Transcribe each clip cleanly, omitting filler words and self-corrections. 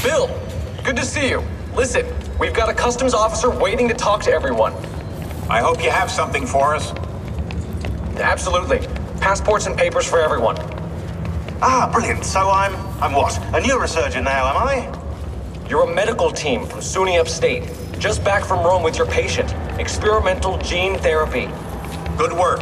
Bill, good to see you. Listen, we've got a customs officer waiting to talk to everyone. I hope you have something for us. Absolutely. Passports and papers for everyone. Ah, brilliant. So I'm what? A neurosurgeon now, am I? You're a medical team from SUNY Upstate. Just back from Rome with your patient. Experimental gene therapy. Good work.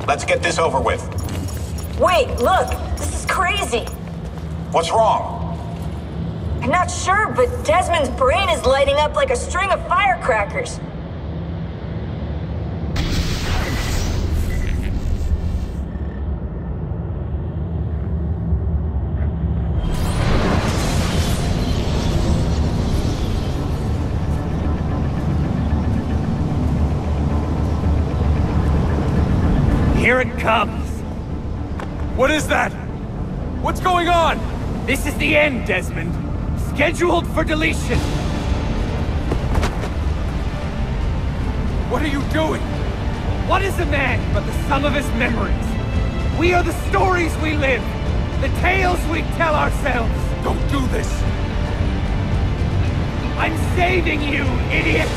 Let's get this over with. Wait, look! This is crazy! What's wrong? I'm not sure, but Desmond's brain is lighting up like a string of firecrackers. Here it comes! What is that? What's going on? This is the end, Desmond. Scheduled for deletion. What are you doing? What is a man but the sum of his memories? We are the stories we live, the tales we tell ourselves. Don't do this. I'm saving you, idiot!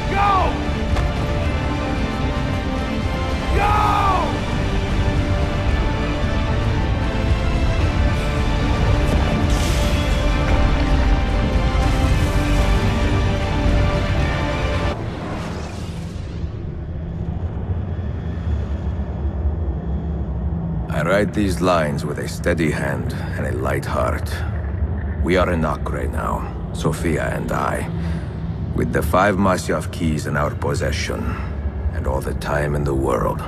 Go! Go! I write these lines with a steady hand and a light heart. We are in Acre now, Sophia and I, with the 5 Masyaf keys in our possession, and all the time in the world.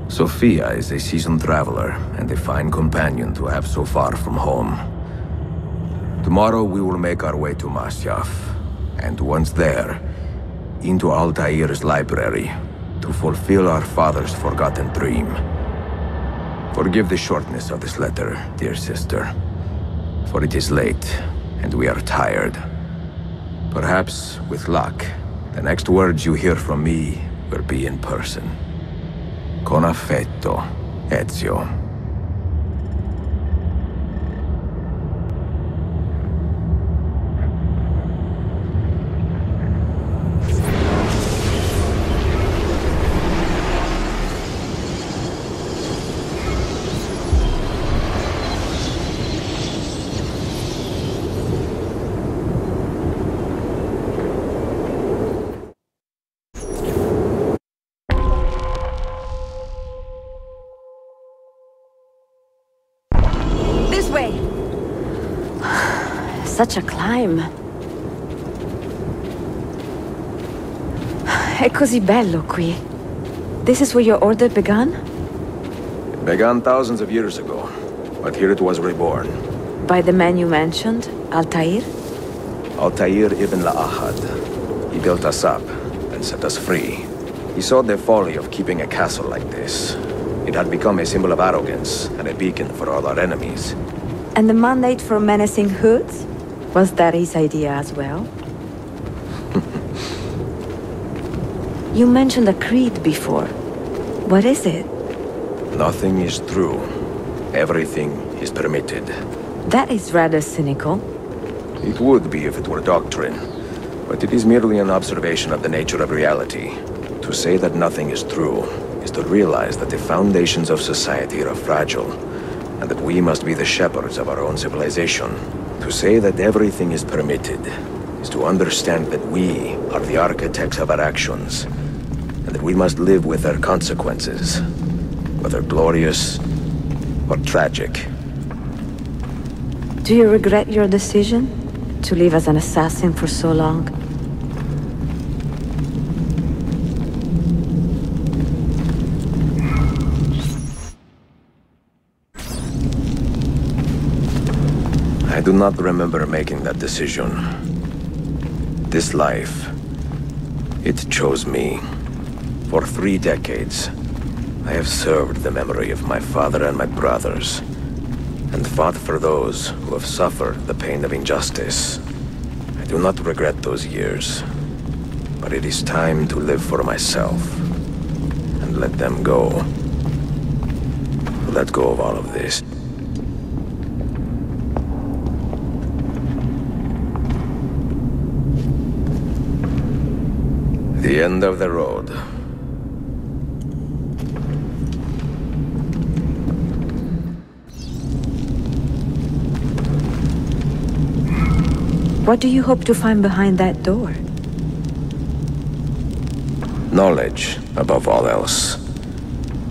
Sophia is a seasoned traveler and a fine companion to have so far from home. Tomorrow we will make our way to Masyaf, and once there, into Altair's library, to fulfill our father's forgotten dream. Forgive the shortness of this letter, dear sister, for it is late, and we are tired. Perhaps, with luck, the next words you hear from me will be in person. Con affetto, Ezio. Such a climb. È così bello qui. This is where your order began? It began thousands of years ago, but here it was reborn. By the man you mentioned, Altair? Altair ibn La'ahad. He built us up and set us free. He saw the folly of keeping a castle like this. It had become a symbol of arrogance and a beacon for all our enemies. And the mandate for menacing hoods? Was that his idea as well? You mentioned a creed before. What is it? Nothing is true. Everything is permitted. That is rather cynical. It would be if it were doctrine, but it is merely an observation of the nature of reality. To say that nothing is true is to realize that the foundations of society are fragile, and that we must be the shepherds of our own civilization. To say that everything is permitted is to understand that we are the architects of our actions, and that we must live with their consequences, whether glorious or tragic. Do you regret your decision to live as an assassin for so long? I do not remember making that decision. This life, it chose me. For 3 decades, I have served the memory of my father and my brothers, and fought for those who have suffered the pain of injustice. I do not regret those years, but it is time to live for myself, and let them go. Let go of all of this. The end of the road. What do you hope to find behind that door? Knowledge, above all else.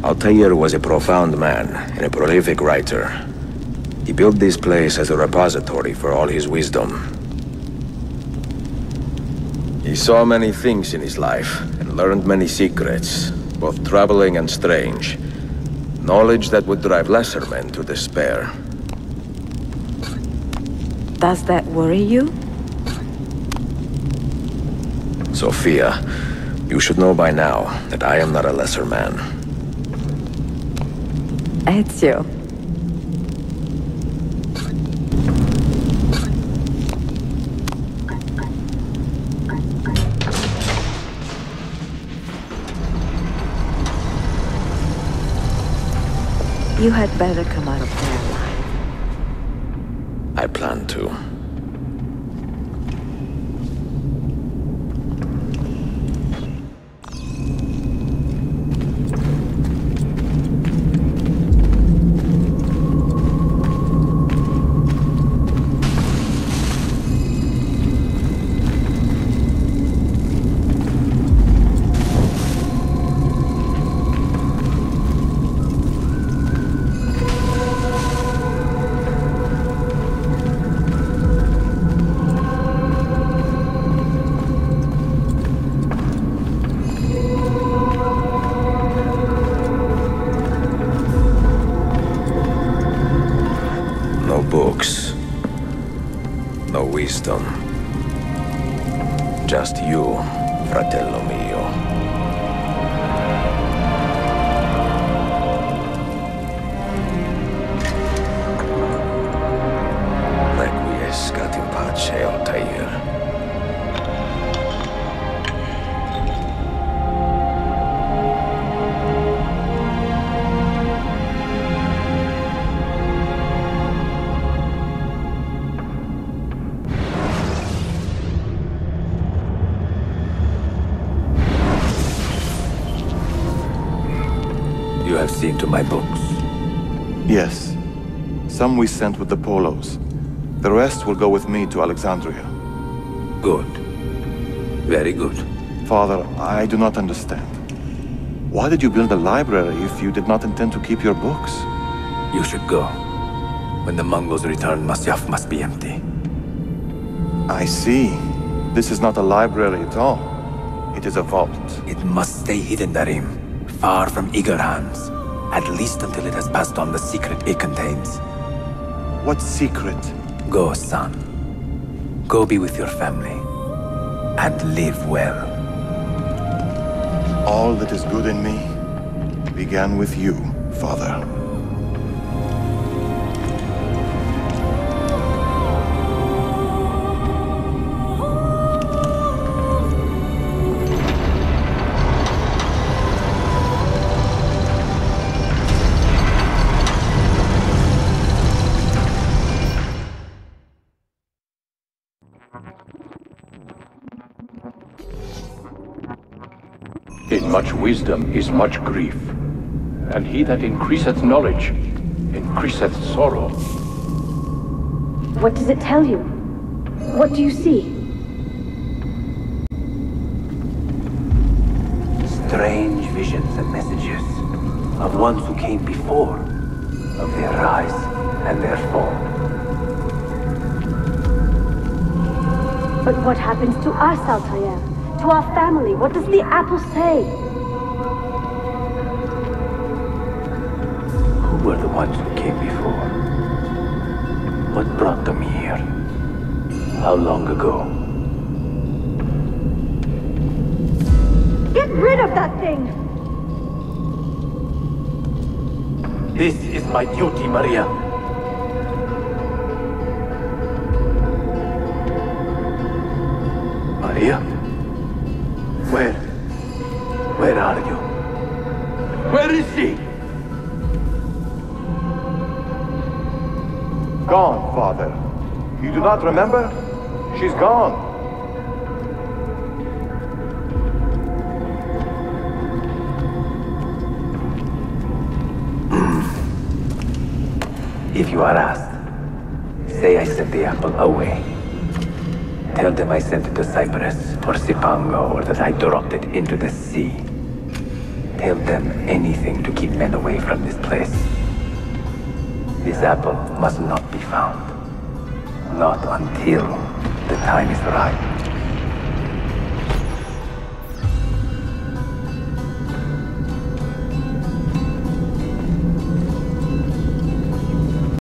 Altair was a profound man and a prolific writer. He built this place as a repository for all his wisdom. He saw many things in his life and learned many secrets, both troubling and strange. Knowledge that would drive lesser men to despair. Does that worry you? Sophia, you should know by now that I am not a lesser man. Ezio. You had better come out of there alive. I plan to. Books. No wisdom. Just you, fratello mio. Requiescat in pace, Altair. You have seen to my books. Yes. Some we sent with the Polos. The rest will go with me to Alexandria. Good. Very good. Father, I do not understand. Why did you build a library if you did not intend to keep your books? You should go. When the Mongols return, Masyaf must be empty. I see. This is not a library at all. It is a vault. It must stay hidden, Darim. Far from eager hands. At least until it has passed on the secret it contains. What secret? Go, son. Go be with your family. And live well. All that is good in me began with you, Father. In much wisdom is much grief, and he that increaseth knowledge increaseth sorrow. What does it tell you? What do you see? Strange visions and messages of ones who came before, of their rise and their fall. But what happens to us, Altair? To our family? What does the apple say? Who were the ones who came before? What brought them here? How long ago? Get rid of that thing! This is my duty, Maria. Maria? Where are you? Where is she? Gone, Father. You do not remember? She's gone. If you are asked, say I sent the apple away. Tell them I sent it to Cyprus or Cipango, or that I dropped it into the sea. Tell them anything to keep men away from this place. This apple must not be found. Not until the time is right.